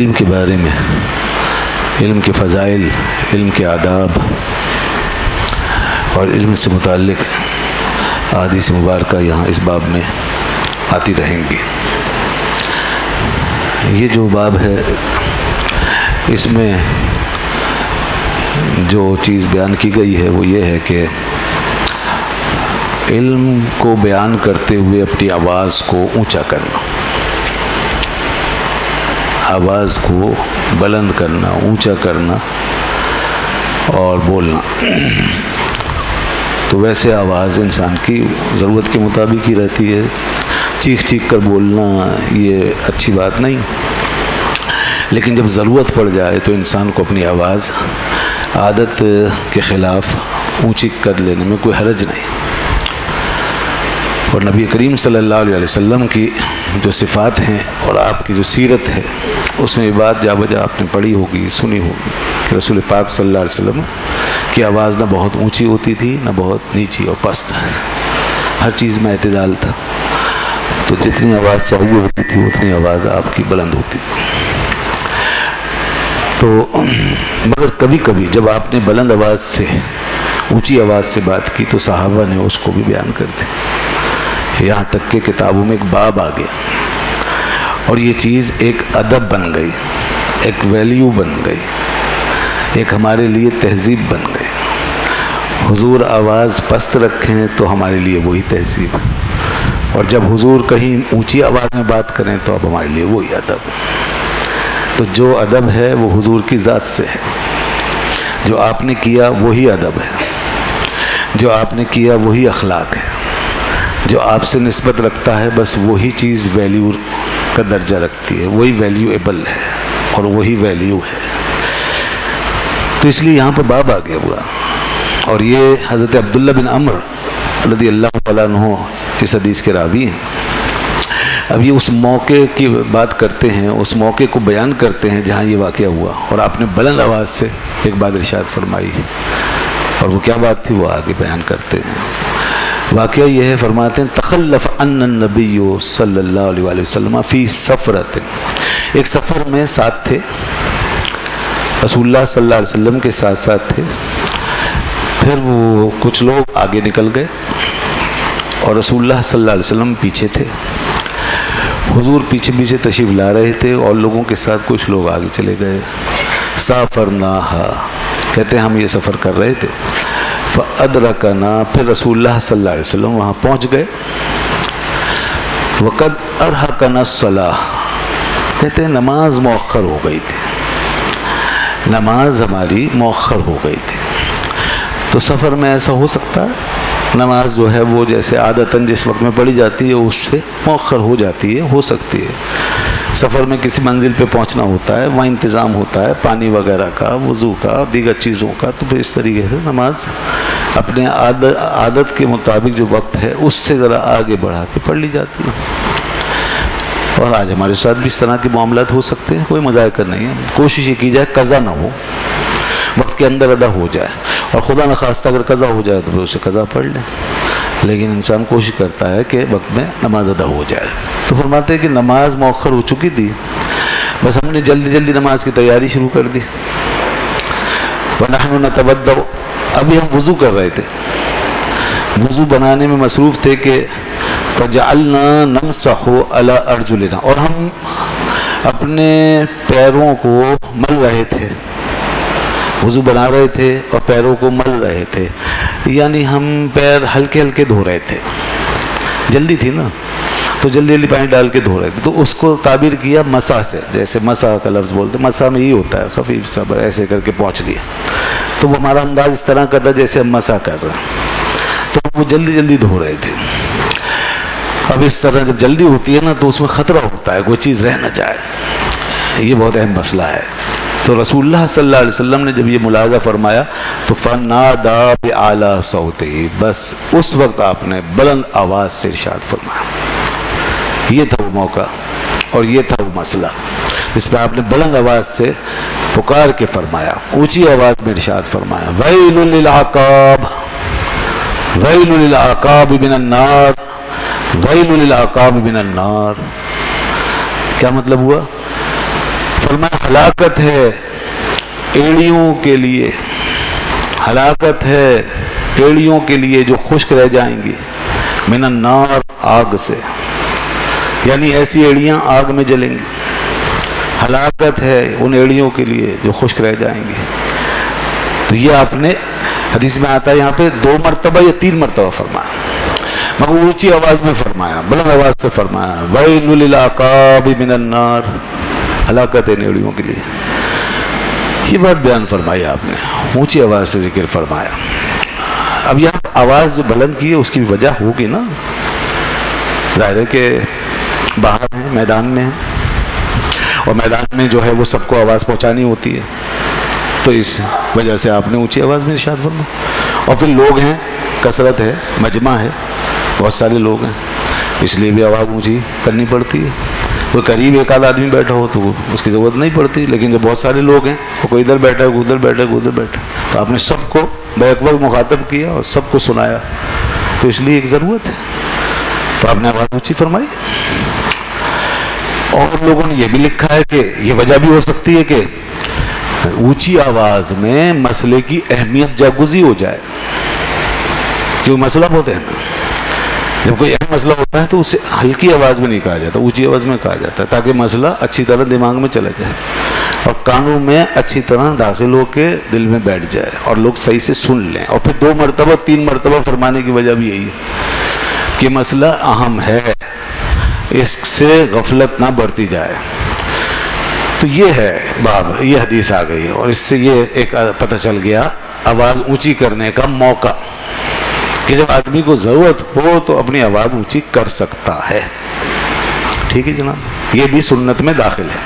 علم کے بارے میں، علم کے فضائل، علم کے آداب اور علم سے متعلق احادیث مبارکہ یہاں اس باب میں آتی رہیں گی۔ یہ جو باب ہے اس میں جو چیز بیان کی گئی ہے وہ یہ ہے کہ علم کو بیان کرتے ہوئے اپنی آواز کو اونچا کرنا، آواز کو بلند کرنا، اونچا کرنا اور بولنا۔ تو ویسے آواز انسان کی ضرورت کے مطابق ہی رہتی ہے، چیخ چیخ کر بولنا یہ اچھی بات نہیں، لیکن جب ضرورت پڑ جائے تو انسان کو اپنی آواز عادت کے خلاف اونچی کر لینے میں کوئی حرج نہیں۔ اور نبی کریم صلی اللہ علیہ وسلم کی جو صفات ہیں اور آپ کی جو سیرت ہے اس میں یہ بات جا بجا آپ نے پڑھی ہوگی، سنی ہوگی کہ رسول پاک صلی اللہ علیہ وسلم کی آواز نہ بہت اونچی ہوتی تھی نہ بہت نیچی اور پست، ہر چیز میں اعتدال تھا۔ تو جتنی آواز چاہیے ہوتی تھی اتنی آواز آپ کی بلند ہوتی تھی۔ تو مگر کبھی کبھی جب آپ نے بلند آواز سے، اونچی آواز سے بات کی تو صحابہ نے اس کو بھی بیان کر دی، یہاں تک کہ کتابوں میں ایک باب آ گیا اور یہ چیز ایک ادب بن گئی، ایک ویلیو بن گئی، ایک ہمارے لیے تہذیب بن گئی۔ حضور آواز پست رکھیں تو ہمارے لیے وہی تہذیب، اور جب حضور کہیں اونچی آواز میں بات کریں تو اب ہمارے لیے وہی ادب۔ تو جو ادب ہے وہ حضور کی ذات سے ہے، جو آپ نے کیا وہی ادب ہے، جو آپ نے کیا وہی اخلاق ہے، جو آپ سے نسبت رکھتا ہے بس وہی چیز ویلیو کا درجہ رکھتی ہے، وہی ویلیویبل ہے اور وہی ویلیو ہے۔ تو اس لیے یہاں پر باب آ گیا ہوا، اور یہ حضرت عبداللہ بن عمر رضی اللہ تعالیٰ عنہ اس حدیث کے راوی ہیں۔ اب یہ اس موقع کی بات کرتے ہیں، اس موقع کو بیان کرتے ہیں جہاں یہ واقعہ ہوا، اور آپ نے بلند آواز سے ایک بات ارشاد فرمائی، اور وہ کیا بات تھی وہ آگے بیان کرتے ہیں۔ واقعہ یہ ہے، فرماتے ہیں تخلف ان النبی صلی اللہ علیہ وآلہ وسلم فی سفرۃ، ایک سفر میں ساتھ تھے، رسول اللہ صلی اللہ علیہ وسلم کے ساتھ ساتھ تھے، پھر وہ کچھ لوگ آگے نکل گئے اور رسول اللہ صلی اللہ علیہ وسلم پیچھے تھے۔ حضور پیچھے پیچھے تشریف لا رہے تھے اور لوگوں کے ساتھ کچھ لوگ آگے چلے گئے۔ سافرناہا، کہتے ہیں ہم یہ سفر کر رہے تھے، فادرکنا، پھر رسول اللہ صلی اللہ علیہ وسلم وہاں پہنچ گئے۔ وقد ارہقنا الصلاۃ، کہتے ہیں نماز مؤخر ہو گئی تھی، نماز ہماری مؤخر ہو گئی تھی۔ تو سفر میں ایسا ہو سکتا ہے نماز جو ہے وہ جیسے عادتاً جس وقت میں پڑھی جاتی ہے اس سے مؤخر ہو جاتی ہے، ہو سکتی ہے۔ سفر میں کسی منزل پہ پہنچنا ہوتا ہے، وہاں انتظام ہوتا ہے پانی وغیرہ کا، وضو کا اور دیگر چیزوں کا، تو پھر اس طریقے سے نماز اپنے عادت کے مطابق جو وقت ہے اس سے ذرا آگے بڑھا کے پڑھ لی جاتی ہے۔ اور آج ہمارے ساتھ بھی اس طرح کے معاملات ہو سکتے ہیں، کوئی مذائقہ نہیں ہے۔ کوشش یہ کی جائے قضا نہ ہو، وقت کے اندر ادا ہو جائے، اور خدا نخواستہ اگر قضا ہو جائے تو پھر اسے قضا پڑھ لیں، لیکن انسان کوشش کرتا ہے کہ وقت میں نماز ادا ہو جائے۔ تو فرماتے ہیں کہ نماز مؤخر ہو چکی تھی، بس ہم نے جلدی جلدی نماز کی تیاری شروع کر دی۔ وَنَحْنُ نَتَوَضَّأُ، ابھی ہم وضو کر رہے تھے، وضو بنانے میں مصروف تھے کہ فَجَعَلْنَا نَمْسَحُ عَلَىٰ أَرْجُلِنَا، اور ہم اپنے پیروں کو مل رہے تھے، وضو بنا رہے تھے اور پیروں کو مل رہے تھے، یعنی ہم پیر ہلکے ہلکے دھو رہے تھے، جلدی تھی نا تو جلدی جلدی پانی ڈال کے دھو رہے تھے۔ تو اس کو تعبیر کیا مسح سے، جیسے مسح کا لفظ بولتے، مسح میں یہ ہوتا ہے خفیف سا، ایسے کر کے پہنچ دیا، تو وہ ہمارا انداز اس طرح کا تھا جیسے ہم مسح کر رہے ہیں، تو وہ جلدی جلدی دھو رہے تھے۔ اب اس طرح جب جلدی ہوتی ہے نا تو اس میں خطرہ ہوتا ہے کوئی چیز رہ نہ جائے، یہ بہت اہم مسئلہ ہے۔ تو رسول اللہ صلی اللہ علیہ وسلم نے جب یہ ملاحظہ فرمایا تو فنادى بأعلى صوته، بس اس وقت آپ نے بلند آواز سے ارشاد فرمایا۔ یہ تھا وہ موقع اور یہ تھا وہ مسئلہ جس پہ آپ نے بلند آواز سے پکار کے فرمایا، اونچی آواز میں ارشاد فرمایا، ویل للعقاب، ویل للعقاب من النار، ویل للعقاب من النار۔ کیا مطلب ہوا؟ فرمایا ہلاکت ہے ایڑیوں کے لیے، ہلاکت ہے ایڑیوں کے لیے جو خشک رہ جائیں گی، من النار، آگ سے، یعنی ایسی ایڑیاں آگ میں جلیں گی. ہلاکت ہے ان ایڑیوں کے لیے جو خشک رہ جائیں گی. تو یہ آپ نے حدیث میں آتا ہے یہاں پہ 2 مرتبہ یا 3 مرتبہ فرمایا، مگر اونچی آواز میں فرمایا، بلند آواز سے فرمایا، ویل للعقاب من النار، ہلاکت ہے ایڑیوں کے لیے. یہ بات بیان فرمائی آپ نے، اونچی آواز سے ذکر فرمایا. اب یہاں آواز جو بلند کی ہے اس کی وجہ ہوگی نا، ظاہر ہے کہ باہر ہیں، میدان میں ہیں، اور میدان میں جو ہے وہ سب کو آواز پہنچانی ہوتی ہے، تو اس وجہ سے آپ نے اونچی آواز میں ارشاد فرمایا. اور پھر لوگ ہیں، کثرت ہے، مجمع ہے، بہت سارے لوگ ہیں، اس لیے بھی آواز اونچی کرنی پڑتی ہے. کوئی قریب ایک آدھ آدمی بیٹھا ہو تو اس کی ضرورت نہیں پڑتی، لیکن جب بہت سارے لوگ ہیں، کوئی ادھر بیٹھا ہے، کوئی ادھر بیٹھا ہے، کوئی ادھر بیٹھا ہے، تو آپ نے سب کو بیک وقت مخاطب کیا اور سب کو سنایا، تو اس لیے ایک ضرورت ہے، تو آپ نے آواز اونچی فرمائی. اور لوگوں نے یہ بھی لکھا ہے کہ یہ وجہ بھی ہو سکتی ہے کہ اونچی آواز میں مسئلے کی اہمیت جاگزی ہو جائے. کیوں مسئلہ ہوتے ہیں نا، جب کوئی اہم مسئلہ ہوتا ہے تو اسے ہلکی آواز میں نہیں کہا جاتا، اونچی آواز میں کہا جاتا ہے، تاکہ مسئلہ اچھی طرح دماغ میں چلا جائے اور کانوں میں اچھی طرح داخل ہو کے دل میں بیٹھ جائے اور لوگ صحیح سے سن لیں. اور پھر 2 مرتبہ 3 مرتبہ فرمانے کی وجہ بھی یہی ہے کہ مسئلہ اہم ہے، اس سے غفلت نہ بڑھتی جائے. تو یہ ہے باب، یہ حدیث آ گئی، اور اس سے یہ ایک پتہ چل گیا آواز اونچی کرنے کا موقع، کہ جب آدمی کو ضرورت ہو تو اپنی آواز اونچی کر سکتا ہے. ٹھیک ہے جناب، یہ بھی سنت میں داخل ہے.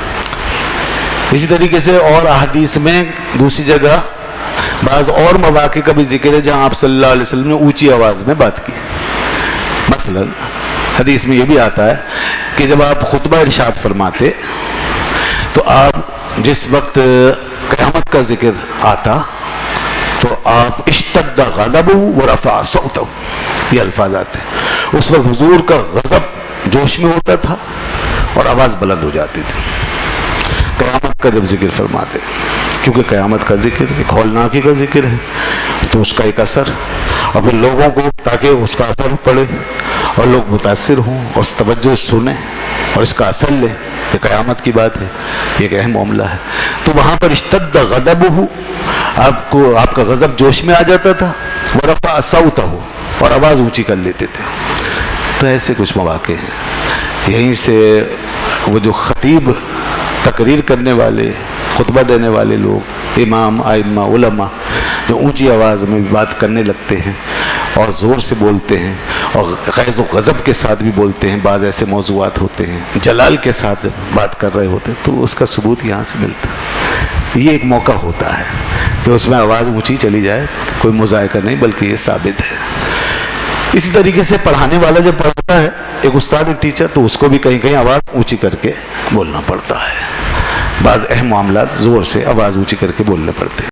اسی طریقے سے اور احادیث میں دوسری جگہ بعض اور مواقع کا بھی ذکر ہے جہاں آپ صلی اللہ علیہ وسلم نے اونچی آواز میں بات کی. مثلا حدیث میں یہ بھی آتا ہے کہ جب آپ خطبہ ارشاد فرماتے تو آپ جس وقت قیامت کا ذکر آتا تو آپ اشتد غضبہ ورفع صوتہ، یہ الفاظ آتے ہیں. اس وقت حضور کا غضب جوش میں ہوتا تھا اور آواز بلند ہو جاتی تھی قیامت کا جب ذکر فرماتے، کیونکہ قیامت کا ذکر ایک ہولناکی کا ذکر ہے، تو اس کا ایک اثر، اور پھر لوگوں کو تاکہ اس کا اثر پڑے اور لوگ متاثر ہوں اور توجہ سنیں اور اس کا اثر لیں، یہ قیامت کی بات ہے، یہ ایک اہم معاملہ ہے. تو وہاں پر اشتد غضبہ، آپ کا غضب جوش میں آ جاتا تھا، ورفع صوتہ، اور آواز اونچی کر لیتے تھے. تو ایسے کچھ مواقع ہیں. یہیں سے وہ جو خطیب، تقریر کرنے والے، خطبہ دینے والے لوگ، امام، ائمہ، علماء، جو اونچی آواز میں بات کرنے لگتے ہیں اور زور سے بولتے ہیں اور غیظ و غضب کے ساتھ بھی بولتے ہیں، بعض ایسے موضوعات ہوتے ہیں جلال کے ساتھ بات کر رہے ہوتے ہیں، تو اس کا ثبوت یہاں سے ملتا ہے. یہ ایک موقع ہوتا ہے کہ اس میں آواز اونچی چلی جائے، کوئی مذائقہ نہیں بلکہ یہ ثابت ہے. اسی طریقے سے پڑھانے والا جب پڑھتا ہے، ایک استاد، ایک ٹیچر، تو اس کو بھی کہیں کہیں آواز اونچی کر کے بولنا پڑتا ہے. بعض اہم معاملات زور سے آواز اونچی کر کے بولنے پڑتے ہیں.